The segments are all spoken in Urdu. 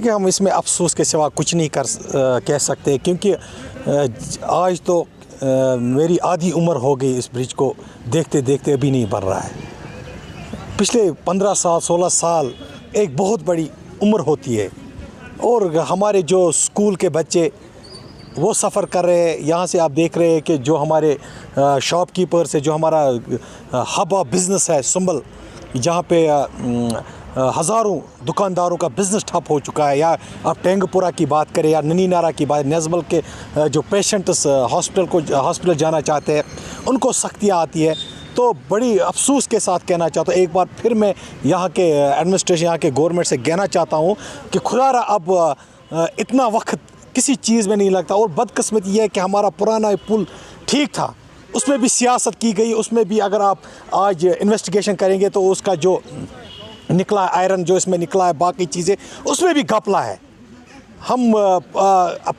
دیکھیں ہم اس میں افسوس کے سوا کچھ نہیں کہہ سکتے، کیونکہ آج تو میری آدھی عمر ہو گئی اس برج کو دیکھتے دیکھتے ابھی نہیں بن رہا ہے۔ پچھلے 15 سال 16 سال ایک بہت بڑی عمر ہوتی ہے، اور ہمارے جو اسکول کے بچے وہ سفر کر رہے ہیں، یہاں سے آپ دیکھ رہے ہیں کہ جو ہمارے شاپ کیپرس ہے، جو ہمارا ہب آف بزنس ہے سنبل، جہاں پہ ہزاروں دکانداروں کا بزنس ٹھپ ہو چکا ہے، یا آپ ٹینگ پورہ کی بات کریں یا ننی نارا کی بات، نیزبل کے جو پیشنٹس ہاسپٹل جانا چاہتے ہیں ان کو سختیاں آتی ہے، تو بڑی افسوس کے ساتھ کہنا چاہتا ہوں، ایک بار پھر میں یہاں کے ایڈمنسٹریشن یہاں کے گورنمنٹ سے کہنا چاہتا ہوں کہ خدا را اب اتنا وقت کسی چیز میں نہیں لگتا، اور بدقسمتی یہ ہے کہ ہمارا پرانا پل ٹھیک تھا، اس میں بھی سیاست کی گئی، اس میں بھی اگر آپ آج انویسٹیگیشن کریں گے تو اس کا جو نکلا آئرن جو اس میں نکلا ہے، باقی چیزیں اس میں بھی گھپلا ہے۔ ہم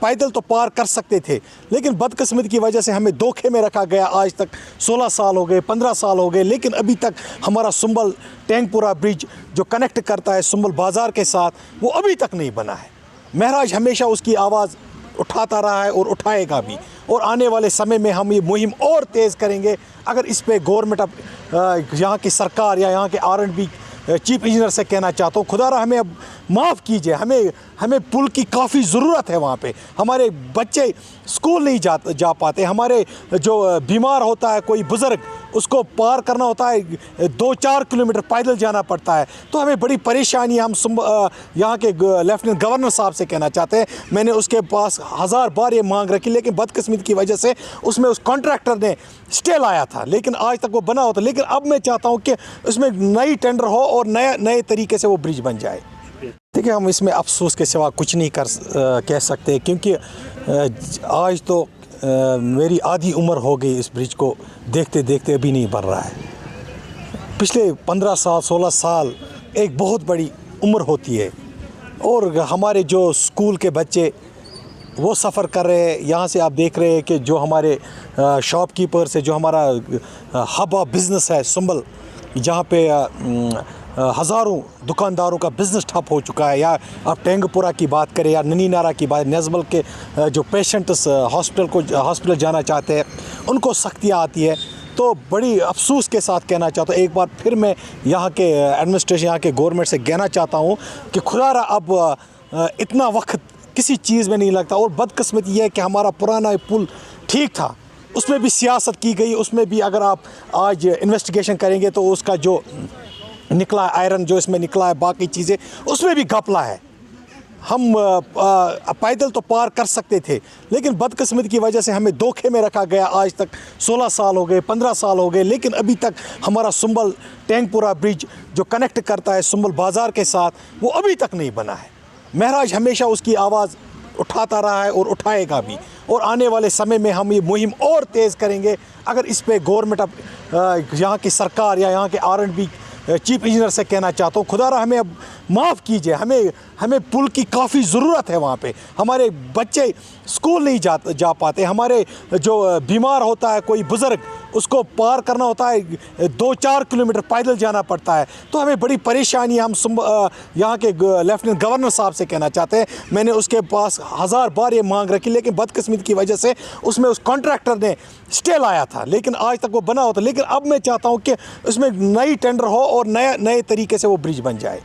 پیدل تو پار کر سکتے تھے، لیکن بدقسمتی کی وجہ سے ہمیں دھوکے میں رکھا گیا۔ آج تک 16 سال ہو گئے، 15 سال ہو گئے، لیکن ابھی تک ہمارا سنبل ٹینگ پورہ برج جو کنیکٹ کرتا ہے سنبل بازار کے ساتھ، وہ ابھی تک نہیں بنا ہے۔ مہراج ہمیشہ اس کی آواز اٹھاتا رہا ہے اور اٹھائے گا بھی، اور آنے والے سمے میں ہم یہ مہم اور تیز کریں گے اگر اس پہ گورنمنٹ یہاں کی سرکار یا یہاں کے R&B چیف انجینئر سے کہنا چاہتا ہوں، خدا را ہمیں اب معاف کیجئے، ہمیں پل کی کافی ضرورت ہے۔ وہاں پہ ہمارے بچے اسکول نہیں جا پاتے، ہمارے جو بیمار ہوتا ہے کوئی بزرگ، اس کو پار کرنا ہوتا ہے 2-4 کلومیٹر پیدل جانا پڑتا ہے، تو ہمیں بڑی پریشانی۔ ہم یہاں کے لیفٹیننٹ گورنر صاحب سے کہنا چاہتے ہیں، میں نے اس کے پاس 1000 بار یہ مانگ رکھی، لیکن بدقسمتی کی وجہ سے اس میں اس کانٹریکٹر نے اسٹے لایا تھا، لیکن آج تک وہ بنا ہوتا۔ لیکن اب میں چاہتا ہوں کہ اس میں نئی ٹینڈر ہو اور نئے طریقے سے وہ برج بن جائے۔ دیکھیں ہم اس میں افسوس کے سوا کچھ نہیں کہہ سکتے، کیونکہ آج تو میری آدھی عمر ہو گئی اس برج کو دیکھتے دیکھتے ابھی نہیں بن رہا ہے۔ پچھلے 15 سال 16 سال ایک بہت بڑی عمر ہوتی ہے، اور ہمارے جو اسکول کے بچے وہ سفر کر رہے ہیں، یہاں سے آپ دیکھ رہے ہیں کہ جو ہمارے شاپ کیپرس ہے، جو ہمارا ہب آف بزنس ہے سنبل، جہاں پہ ہزاروں دکانداروں کا بزنس ٹھپ ہو چکا ہے، یا آپ ٹینگ پورہ کی بات کریں یا ننی نارا کی بات، نیزبل کے جو پیشنٹس ہاسپٹل جانا چاہتے ہیں ان کو سختیاں آتی ہے، تو بڑی افسوس کے ساتھ کہنا چاہتا ہوں، ایک بار پھر میں یہاں کے ایڈمنسٹریشن یہاں کے گورنمنٹ سے کہنا چاہتا ہوں کہ خدا را اب اتنا وقت کسی چیز میں نہیں لگتا، اور بدقسمتی یہ ہے کہ ہمارا پرانا پل ٹھیک تھا، اس میں بھی سیاست کی گئی، اس میں بھی اگر آپ آج انویسٹیگیشن کریں گے تو اس کا جو نکلا آئرن جو اس میں نکلا ہے، باقی چیزیں اس میں بھی گھپلا ہے۔ ہم پیدل تو پار کر سکتے تھے، لیکن بدقسمتی کی وجہ سے ہمیں دھوکے میں رکھا گیا۔ آج تک 16 سال ہو گئے، 15 سال ہو گئے، لیکن ابھی تک ہمارا سنبل ٹینگ پورہ برج جو کنیکٹ کرتا ہے سنبل بازار کے ساتھ، وہ ابھی تک نہیں بنا ہے۔ مہراج ہمیشہ اس کی آواز اٹھاتا رہا ہے اور اٹھائے گا بھی، اور آنے والے سمے میں ہم یہ مہم اور تیز کریں گے اگر اس پہ گورنمنٹ یہاں کی سرکار یا یہاں کے R&B چیف انجینئر سے کہنا چاہتا ہوں، خدا را ہمیں اب معاف کیجئے، ہمیں پل کی کافی ضرورت ہے۔ وہاں پہ ہمارے بچے اسکول نہیں جا پاتے، ہمارے جو بیمار ہوتا ہے کوئی بزرگ، اس کو پار کرنا ہوتا ہے 2-4 کلومیٹر پیدل جانا پڑتا ہے، تو ہمیں بڑی پریشانی۔ ہم یہاں کے لیفٹیننٹ گورنر صاحب سے کہنا چاہتے ہیں، میں نے اس کے پاس 1000 بار یہ مانگ رکھی، لیکن بدقسمتی کی وجہ سے اس میں اس کانٹریکٹر نے اسٹے لایا تھا، لیکن آج تک وہ بنا ہوتا۔ لیکن اب میں چاہتا ہوں کہ اس میں نئی ٹینڈر ہو اور نئے طریقے سے وہ برج بن جائے۔